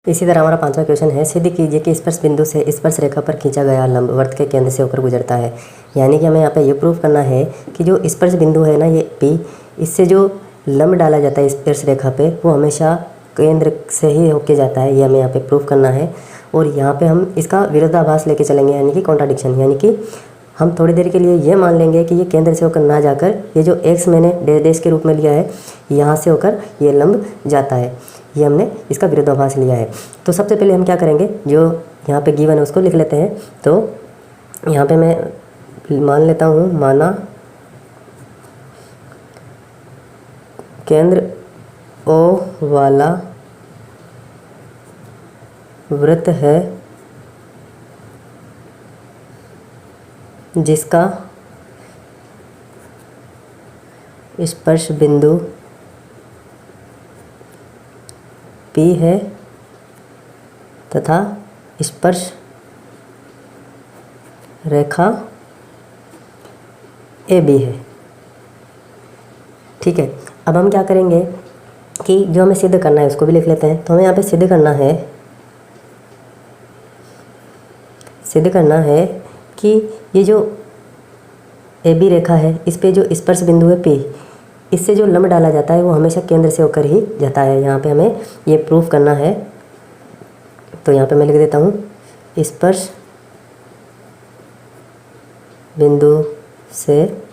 इसी तरह हमारा पांचवा क्वेश्चन है, सिद्ध कीजिए कि स्पर्श बिंदु से स्पर्श रेखा पर खींचा गया लंब वृत्त के केंद्र से होकर गुजरता है। यानी कि हमें यहाँ पे ये प्रूफ करना है कि जो स्पर्श बिंदु है ना, ये P, इससे जो लंब डाला जाता है स्पर्श रेखा पे वो हमेशा केंद्र से ही होके जाता है। ये हमें यहाँ पे प्रूफ करना है। और यहाँ पे हम इसका विरोधाभास लेके चलेंगे, यानी कि कॉन्ट्राडिक्शन। यानी कि हम थोड़ी देर के लिए ये मान लेंगे कि ये केंद्र से होकर ना जाकर ये जो x मैंने डैश के रूप में लिया है, यहाँ से होकर ये लंब जाता है। ये हमने इसका विरोधाभास लिया है। तो सबसे पहले हम क्या करेंगे, जो यहाँ पे गिवन है उसको लिख लेते हैं। तो यहाँ पे मैं मान लेता हूँ, माना केंद्र O वाला वृत्त है जिसका स्पर्श बिंदु P है तथा स्पर्श रेखा AB है। ठीक है, अब हम क्या करेंगे कि जो हमें सिद्ध करना है उसको भी लिख लेते हैं। तो हमें यहाँ पे सिद्ध करना है कि ये जो AB रेखा है, इस पे जो स्पर्श बिंदु है P, इससे जो लंब डाला जाता है वो हमेशा केंद्र से होकर ही जाता है। यहाँ पे हमें ये प्रूफ करना है। तो यहाँ पे मैं लिख देता हूँ, स्पर्श बिंदु से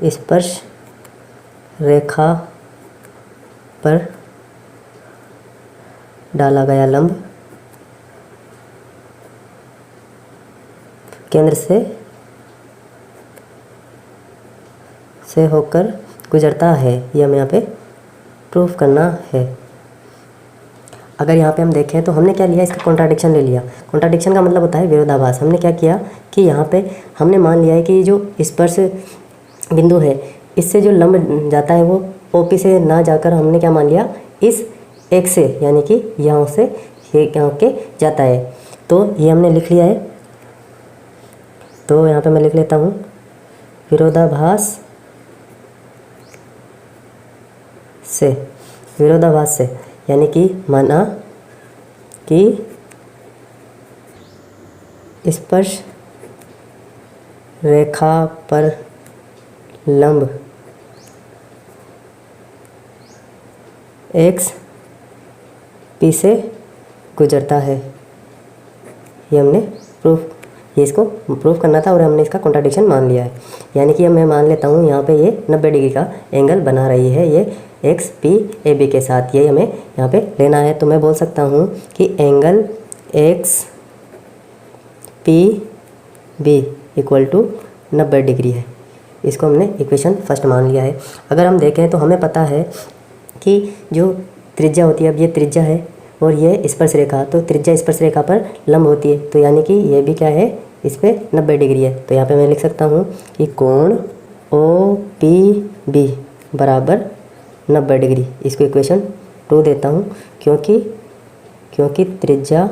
स्पर्श रेखा पर डाला गया लंब केंद्र से होकर गुजरता है। ये हमें यहाँ पे प्रूफ करना है। अगर यहाँ पे हम देखें तो हमने क्या लिया, इसका कॉन्ट्राडिक्शन ले लिया। कॉन्ट्राडिक्शन का मतलब होता है विरोधाभास। हमने क्या किया कि यहाँ पे हमने मान लिया है कि जो स्पर्श बिंदु है, इससे जो लंब जाता है वो OP से ना जाकर हमने क्या मान लिया, इस एक से, यानी कि यहाँ से यहाँ के जाता है। तो ये हमने लिख लिया है। तो यहाँ पे मैं लिख लेता हूँ, विरोधाभास से, यानी कि माना कि स्पर्श रेखा पर लंब x P से गुजरता है। ये हमने इसको प्रूफ करना था और हमने इसका कॉन्ट्राडिक्शन मान लिया है। यानी कि मैं मान लेता हूँ यहाँ पे ये 90 डिग्री का एंगल बना रही है, ये XPAB के साथ। ये हमें यहाँ पे लेना है। तो मैं बोल सकता हूँ कि angle XPB equal to 90 degree है। इसको हमने इक्वेशन फर्स्ट मान लिया है। अगर हम देखें तो हमें पता है कि जो त्रिज्या होती है, अब ये त्रिज्या है और ये स्पर्श रेखा, तो त्रिज्या स्पर्श रेखा पर लंब होती है। तो यानी कि ये भी क्या है, इस पे 90 डिग्री है। तो यहाँ पे मैं लिख सकता हूँ कि कोण OPB बराबर 90 डिग्री। इसको इक्वेशन 2 देता हूँ, क्योंकि त्रिज्या,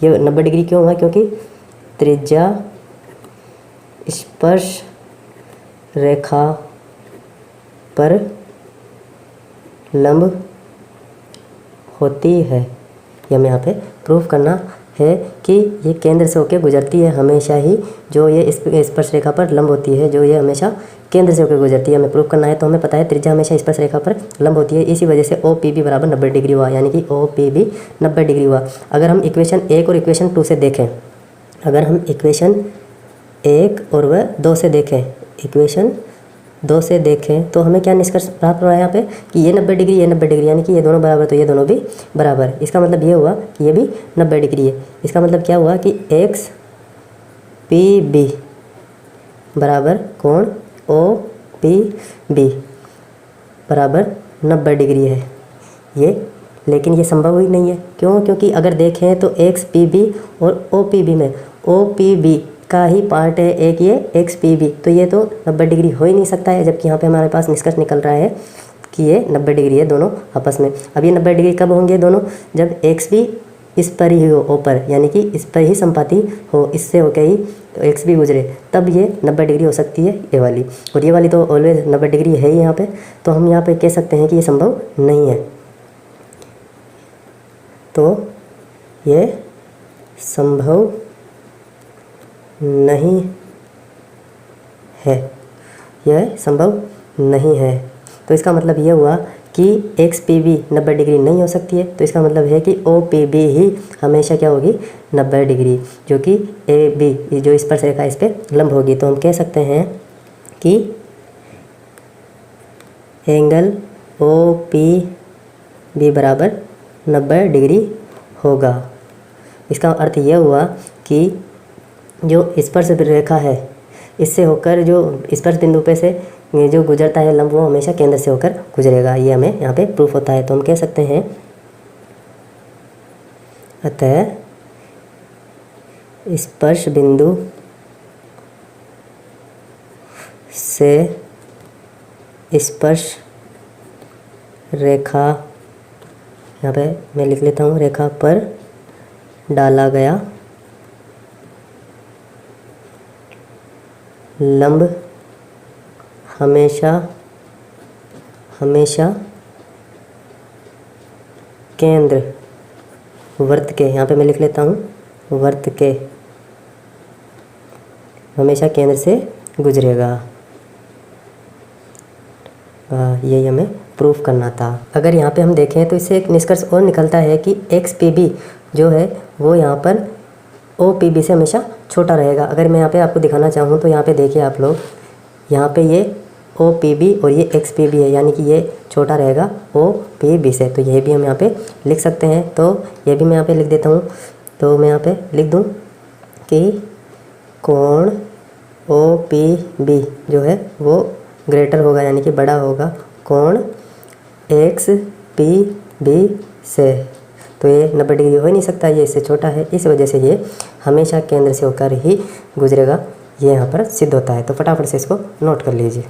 ये 90 डिग्री क्यों हुआ, क्योंकि त्रिज्या स्पर्श रेखा पर लंब होती है। ये हमें यहाँ पे प्रूफ करना है कि ये केंद्र से होकर गुजरती है हमेशा ही। जो ये स्पर्श रेखा पर लंब होती है, जो ये हमेशा केंद्र से होकर गुजरती है, हमें प्रूफ करना है। तो हमें पता है त्रिज्या हमेशा स्पर्श रेखा पर लंब होती है। इसी वजह से OPB बराबर 90 डिग्री हुआ, यानी कि OPB 90 डिग्री हुआ। अगर हम इक्वेशन 1 और इक्वेशन 2 से देखें, अगर हम इक्वेशन 1 और वह 2 से देखें, इक्वेशन 2 से देखें तो हमें क्या निष्कर्ष प्राप्त हुआ है यहाँ पे कि ये 90 डिग्री, ये 90 डिग्री, यानी कि ये दोनों बराबर, तो ये दोनों भी बराबर। इसका मतलब ये हुआ कि ये भी 90 डिग्री है। इसका मतलब क्या हुआ कि XPB बराबर कोण OPB बराबर 90 डिग्री है। ये लेकिन ये संभव ही नहीं है। क्यों? क्योंकि अगर देखें तो XPB और OPB में OPB का ही पार्ट है एक, ये XPB, तो ये तो 90 डिग्री हो ही नहीं सकता है। जबकि यहाँ पे हमारे पास निष्कर्ष निकल रहा है कि ये 90 डिग्री है दोनों आपस में। अब ये 90 डिग्री कब होंगे दोनों, जब XB इस पर ही हो, ऊपर, यानी कि इस पर ही संपाती हो, इससे होकर ही एक्स भी गुजरे, तब ये 90 डिग्री हो सकती है ये वाली, और ये वाली तो ऑलवेज 90 डिग्री है ही यहाँ पे। तो हम यहाँ पे कह सकते हैं कि ये संभव नहीं है। तो ये संभव नहीं है, यह संभव नहीं है। तो इसका मतलब ये हुआ कि XPB 90 डिग्री नहीं हो सकती है, तो इसका मतलब है कि OPB ही हमेशा क्या होगी, 90 डिग्री, जो कि AB जो स्पर्श रेखा इस पर लंब होगी। तो हम कह सकते हैं कि एंगल OPB बराबर 90 डिग्री होगा। इसका अर्थ यह हुआ कि जो स्पर्श रेखा है इससे होकर जो स्पर्श बिंदु पे से जो गुजरता है लंब, वो हमेशा केंद्र से होकर गुजरेगा। ये हमें यहाँ पे प्रूफ होता है। तो हम कह सकते हैं अतः स्पर्श बिंदु से स्पर्श रेखा, यहाँ पे मैं लिख लेता हूँ, रेखा पर डाला गया लंब हमेशा केंद्र वृत्त के, यहाँ पे मैं लिख लेता हूँ वृत्त के, हमेशा केंद्र से गुजरेगा। यही हमें प्रूफ करना था। अगर यहाँ पे हम देखें तो इससे एक निष्कर्ष और निकलता है कि XPB जो है वो यहाँ पर OPB से हमेशा छोटा रहेगा। अगर मैं यहाँ पे आपको दिखाना चाहूँ तो यहाँ पे देखिए आप लोग, यहाँ पे ये OPB और ये XPB है, यानी कि ये छोटा रहेगा OPB से। तो ये भी हम यहाँ पे लिख सकते हैं। तो ये भी मैं यहाँ पे लिख देता हूँ। तो मैं यहाँ पे लिख दूँ कि कोण OPB जो है वो ग्रेटर होगा, यानी कि बड़ा होगा कोण XPB से। तो ये 90 डिग्री हो ही नहीं सकता, ये इससे छोटा है, इस वजह से ये हमेशा केंद्र से होकर ही गुजरेगा। ये यहाँ पर सिद्ध होता है। तो फटाफट से इसको नोट कर लीजिए।